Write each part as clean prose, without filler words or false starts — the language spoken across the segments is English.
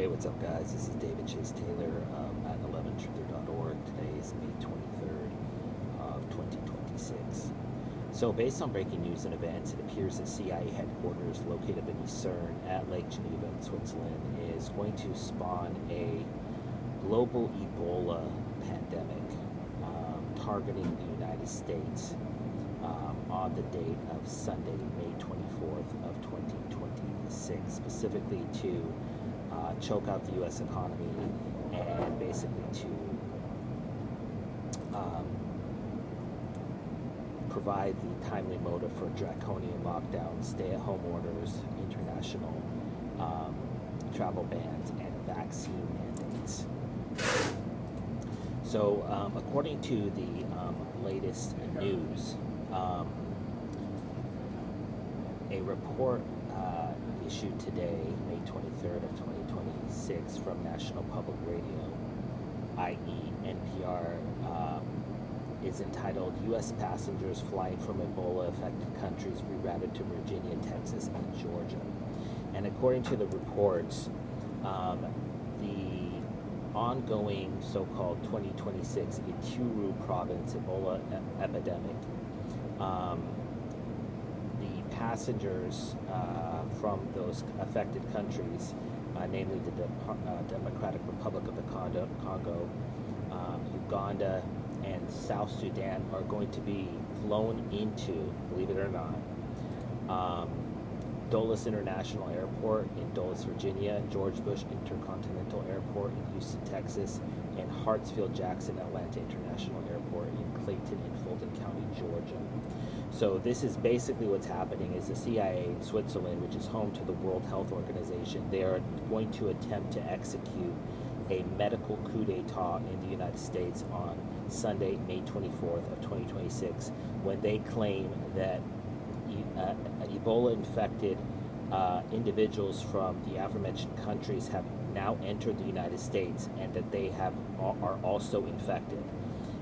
Hey, what's up, guys? This is David Chase Taylor at 11truther.org. Today is May 23rd of 2026. So, based on breaking news and events, it appears that CIA headquarters located beneath CERN at Lake Geneva in Switzerland is going to spawn a global Ebola pandemic targeting the United States on the date of Sunday, May 24th of 2026, specifically to choke out the U.S. economy and basically to provide the timely motive for draconian lockdowns, stay-at-home orders, international travel bans, and vaccine mandates. So, according to the latest news, a report issued today, May 23rd of 2026, from National Public Radio, i.e. NPR, is entitled U.S. Passengers Flying from Ebola-Affected Countries Rerouted to Virginia, Texas, and Georgia. And according to the reports, the ongoing so-called 2026 Ituri province Ebola epidemic, the passengers from those affected countries, namely the Democratic Republic of the Congo, Uganda, and South Sudan, are going to be flown into, believe it or not, Dulles International Airport in Dulles, Virginia, George Bush Intercontinental Airport in Houston, Texas, and Hartsfield-Jackson Atlanta International Airport in Clayton and Fulton County, Georgia. So this is basically what's happening is the CIA in Switzerland, which is home to the World Health Organization, they are going to attempt to execute a medical coup d'etat in the United States on Sunday, May 24th of 2026, when they claim that Ebola-infected individuals from the aforementioned countries have now entered the United States and that they are also infected.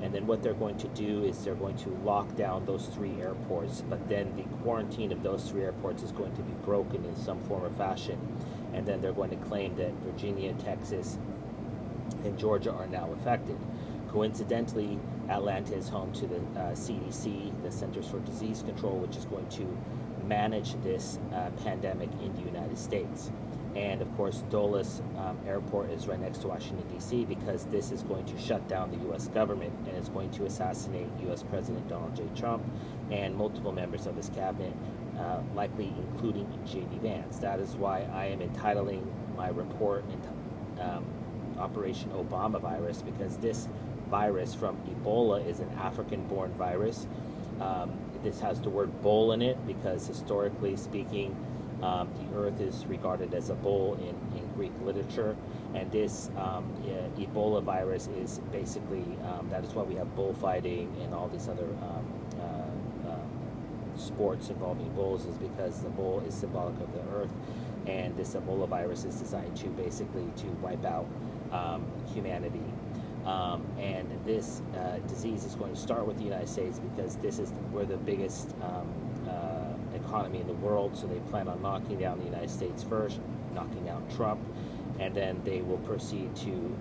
And then what they're going to do is they're going to lock down those 3 airports, but then the quarantine of those 3 airports is going to be broken in some form or fashion. And then they're going to claim that Virginia, Texas, and Georgia are now affected. Coincidentally, Atlanta is home to the CDC, the Centers for Disease Control, which is going to manage this pandemic in the United States. And of course, Dulles Airport is right next to Washington, D.C., because this is going to shut down the U.S. government and is going to assassinate U.S. President Donald J. Trump and multiple members of his cabinet, likely including J.D. Vance. That is why I am entitling my report Operation Obama Virus, because this virus from Ebola is an African-born virus. This has the word bowl in it because historically speaking, the earth is regarded as a bowl in Greek literature, and this Ebola virus is basically, that is why we have bullfighting and all these other sports involving bulls, is because the bull is symbolic of the earth, and this Ebola virus is designed to basically to wipe out humanity. And this disease is going to start with the United States because we're the biggest economy in the world, so they plan on knocking down the United States first, knocking out Trump, and then they will proceed to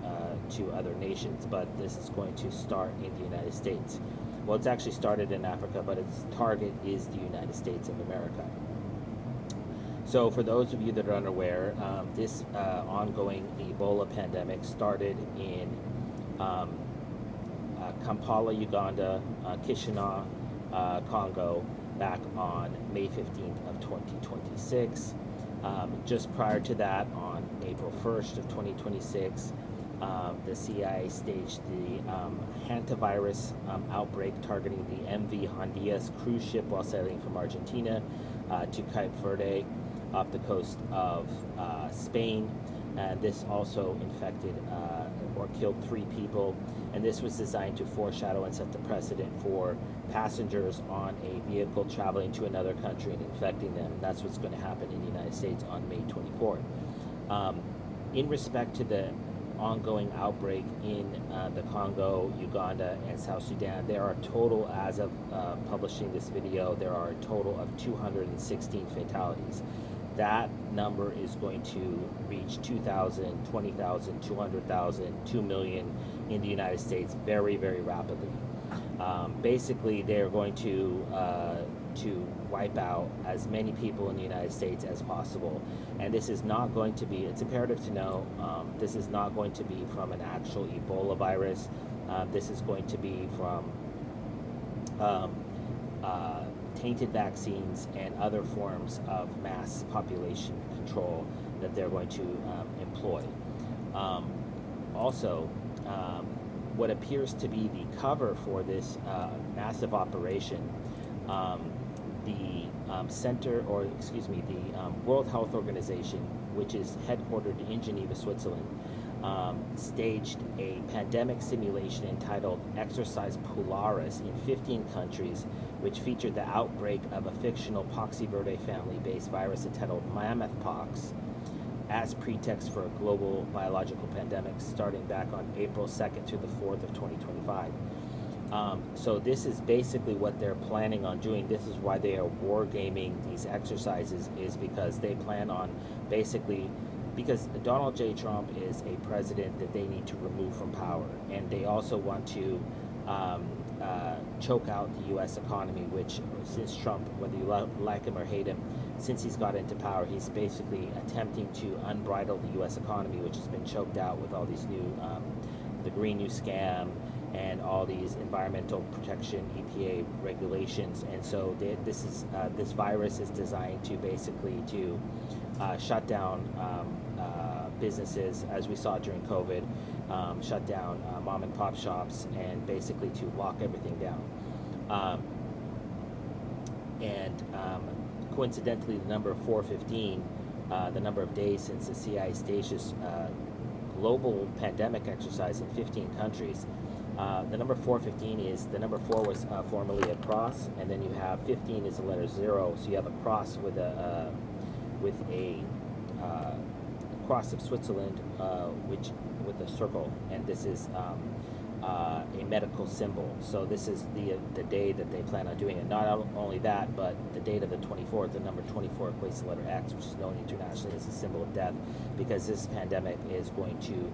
other nations. But this is going to start in the United States. Well, it's actually started in Africa, but its target is the United States of America. So for those of you that are unaware, this ongoing Ebola pandemic started in Kampala, Uganda, Chisinau, Congo, back on May 15th of 2026. Just prior to that, on April 1st of 2026, the CIA staged the hantavirus outbreak targeting the MV Hondias cruise ship while sailing from Argentina to Cape Verde off the coast of Spain. And this also infected or killed 3 people. And this was designed to foreshadow and set the precedent for passengers on a vehicle traveling to another country and infecting them. And that's what's going to happen in the United States on May 24th. In respect to the ongoing outbreak in the Congo, Uganda, and South Sudan, there are a total, as of publishing this video, there are a total of 216 fatalities. that number is going to reach 2,000, 20,000, 200,000, 2 million in the United States very, very rapidly. Basically, they're going to wipe out as many people in the United States as possible. And this is not going to be, it's imperative to know, this is not going to be from an actual Ebola virus. This is going to be from um, tainted vaccines and other forms of mass population control that they're going to employ. Also, what appears to be the cover for this massive operation, the World Health Organization, which is headquartered in Geneva, Switzerland, staged a pandemic simulation entitled Exercise Polaris in 15 countries, which featured the outbreak of a fictional Poxyvirus family-based virus entitled Mammoth Pox as pretext for a global biological pandemic starting back on April 2nd through the 4th of 2025. So this is basically what they're planning on doing. This is why they are wargaming these exercises, is because they plan on basically, because Donald J. Trump is a president that they need to remove from power, and they also want to choke out the U.S. economy, which since Trump, whether you like him or hate him, since he's got into power, he's basically attempting to unbridle the U.S. economy, which has been choked out with all these new, the Green New Scam, and all these environmental protection EPA regulations. And so this virus is designed to basically to shut down businesses, as we saw during COVID, shut down mom and pop shops, and basically to lock everything down. Coincidentally, the number 415, the number of days since the CIA staged this global pandemic exercise in 15 countries, the number 415 is, the number 4 was formerly a cross, and then you have 15 is the letter 0, so you have a cross with a cross of Switzerland, which with a circle, and this is a medical symbol. So this is the day that they plan on doing it. Not only that, but the date of the 24th, the number 24 equates to the letter X, which is known internationally as a symbol of death, because this pandemic is going to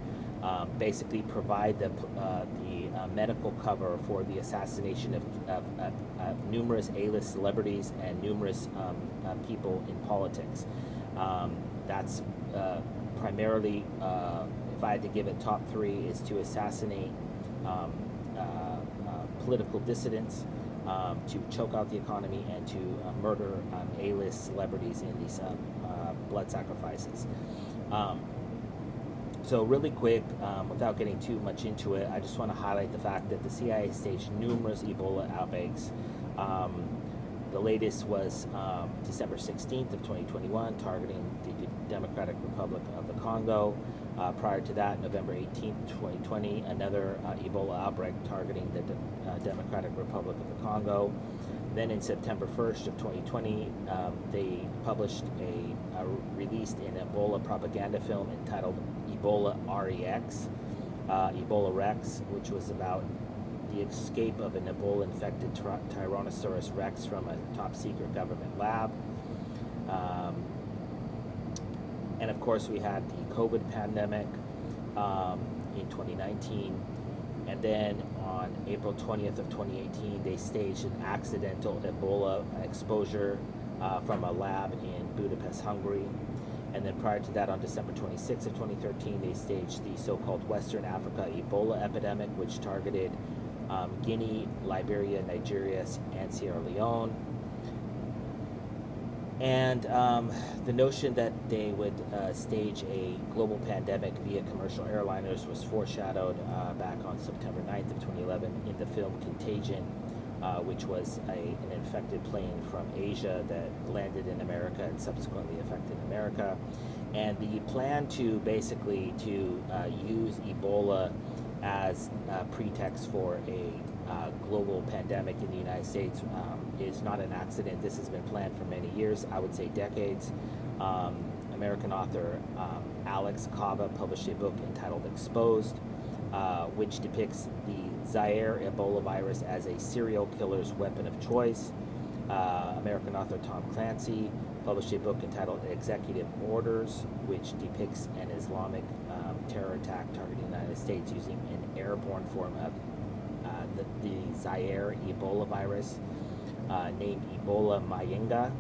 basically provide the medical cover for the assassination of numerous A-list celebrities and numerous people in politics. That's primarily, if I had to give it top 3, is to assassinate political dissidents, to choke out the economy, and to murder A-list celebrities in these blood sacrifices. So really quick, without getting too much into it, I just want to highlight the fact that the CIA staged numerous Ebola outbreaks. The latest was December 16th of 2021, targeting the Democratic Republic of the Congo. Prior to that, November 18th, 2020, another Ebola outbreak targeting the Democratic Republic of the Congo. Then in September 1st of 2020, they published released an Ebola propaganda film entitled Ebola REX, Ebola Rex, which was about the escape of an Ebola-infected Tyrannosaurus Rex from a top-secret government lab. And of course, we had the COVID pandemic in 2019. And then on April 20th of 2018, they staged an accidental Ebola exposure from a lab in Budapest, Hungary. And then prior to that, on December 26th of 2013, they staged the so-called Western Africa Ebola epidemic, which targeted Guinea, Liberia, Nigeria, and Sierra Leone. And the notion that they would stage a global pandemic via commercial airliners was foreshadowed back on September 9th of 2011 in the film Contagion, which was an infected plane from Asia that landed in America and subsequently affected America. And the plan to basically use Ebola as a pretext for a global pandemic in the United States is not an accident. This has been planned for many years, I would say decades. American author Alex Cava published a book entitled Exposed, which depicts the Zaire Ebola virus as a serial killer's weapon of choice. American author Tom Clancy published a book entitled Executive Orders, which depicts an Islamic terror attack targeting the United States using an airborne form of the Zaire Ebola virus, named Ebola Mayenga.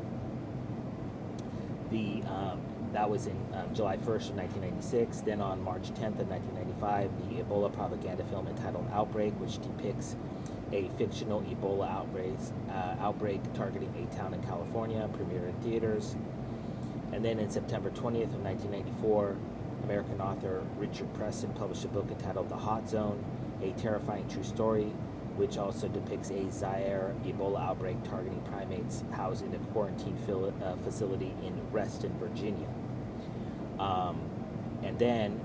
That was in July 1st of 1996. Then on March 10th of 1995, the Ebola propaganda film entitled Outbreak, which depicts a fictional Ebola outbreak targeting a town in California, premiered in theaters. And then in September 20th of 1994, American author Richard Preston published a book entitled The Hot Zone, a terrifying true story, which also depicts a Zaire Ebola outbreak targeting primates housed in a quarantine facility in Reston, Virginia. And then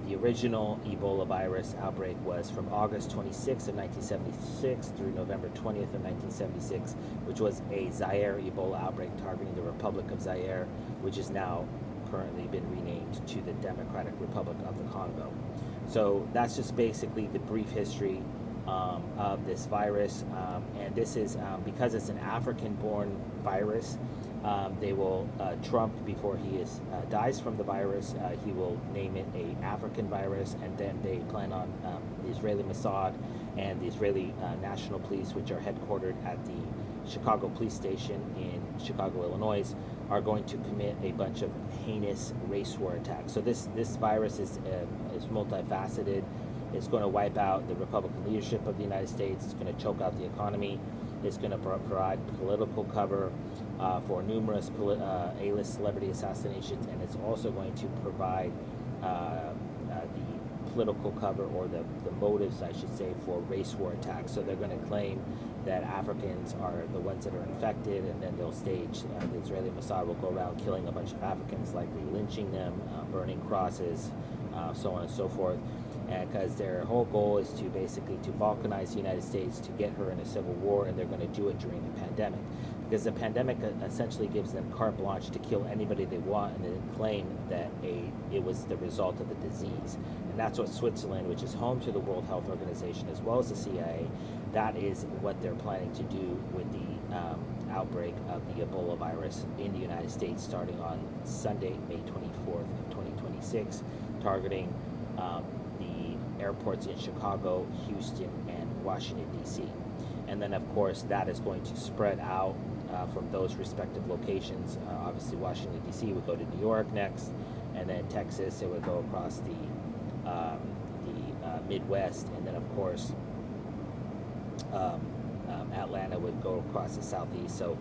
the original Ebola virus outbreak was from August 26th of 1976 through November 20th of 1976, which was a Zaire Ebola outbreak targeting the Republic of Zaire, which has now currently been renamed to the Democratic Republic of the Congo. So that's just basically the brief history of this virus, and this is because it's an African-born virus. They will Trump, before he dies from the virus, he will name it a African virus, and then they plan on the Israeli Mossad and the Israeli National Police, which are headquartered at the Chicago Police Station in Chicago, Illinois, are going to commit a bunch of heinous race war attacks. So this virus is multifaceted. It's going to wipe out the Republican leadership of the United States. It's going to choke out the economy. It's going to provide political cover for numerous A-list celebrity assassinations, and it's also going to provide the political cover, or the motives, I should say, for race war attacks. So they're going to claim that Africans are the ones that are infected, and then they'll stage, the Israeli Mossad will go around killing a bunch of Africans, likely lynching them, burning crosses, so on and so forth. And because their whole goal is to basically to balkanize the United States, to get her in a civil war, and they're going to do it during the pandemic, because the pandemic essentially gives them carte blanche to kill anybody they want, and then claim that it was the result of the disease. And that's what Switzerland, which is home to the World Health Organization as well as the CIA, that is what they're planning to do with the outbreak of the Ebola virus in the United States, starting on Sunday, May 24th of 2026, targeting the airports in Chicago, Houston, and Washington, D.C. And then, of course, that is going to spread out from those respective locations. Obviously, Washington, D.C. would go to New York next, and then Texas, it would go across the Midwest, and then, of course, Atlanta would go across the Southeast. So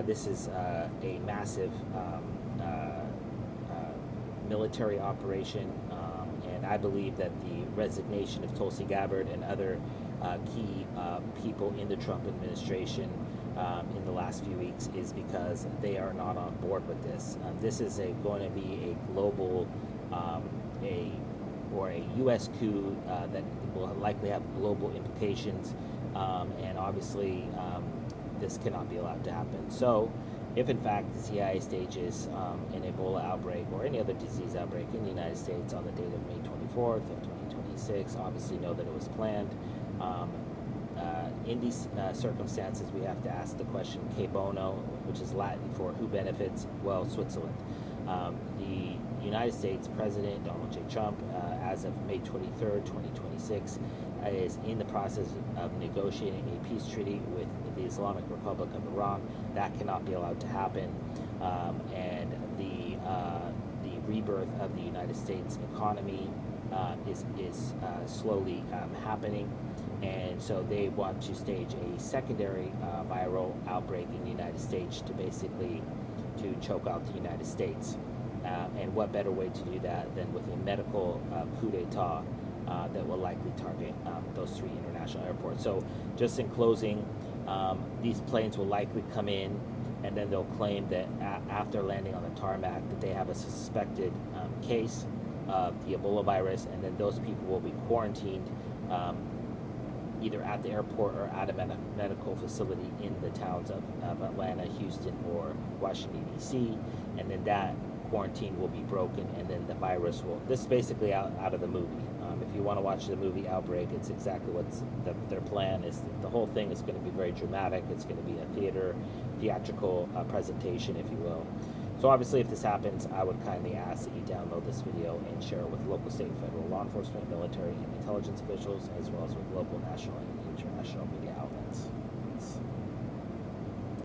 this is a massive military operation, and I believe that the resignation of Tulsi Gabbard and other key people in the Trump administration in the last few weeks is because they are not on board with this. This is going to be a global, a U.S. coup that will likely have global implications, and obviously this cannot be allowed to happen. So if in fact the CIA stages an Ebola outbreak or any other disease outbreak in the United States on the date of May 24th of 2026, obviously know that it was planned. In these circumstances, we have to ask the question, que bono, which is Latin for who benefits? Well, Switzerland. The United States President Donald J. Trump, as of May 23rd, 2026, is in the process of negotiating a peace treaty with the Islamic Republic of Iran. That cannot be allowed to happen, and the rebirth of the United States economy is slowly happening, and so they want to stage a secondary viral outbreak in the United States to basically to choke out the United States. And what better way to do that than with a medical coup d'etat that will likely target those three international airports. So just in closing, these planes will likely come in, and then they'll claim that after landing on the tarmac that they have a suspected case of the Ebola virus, and then those people will be quarantined either at the airport or at a medical facility in the towns of Atlanta, Houston, or Washington, D.C., and then that quarantine will be broken, and then the virus will, this is basically out of the movie. If you want to watch the movie Outbreak, it's exactly what's their plan is. The whole thing is going to be very dramatic. It's going to be a theatrical presentation, if you will. So obviously, if this happens, I would kindly ask that you download this video and share it with local, state, and federal law enforcement, military, and intelligence officials, as well as with local, national, and international media outlets.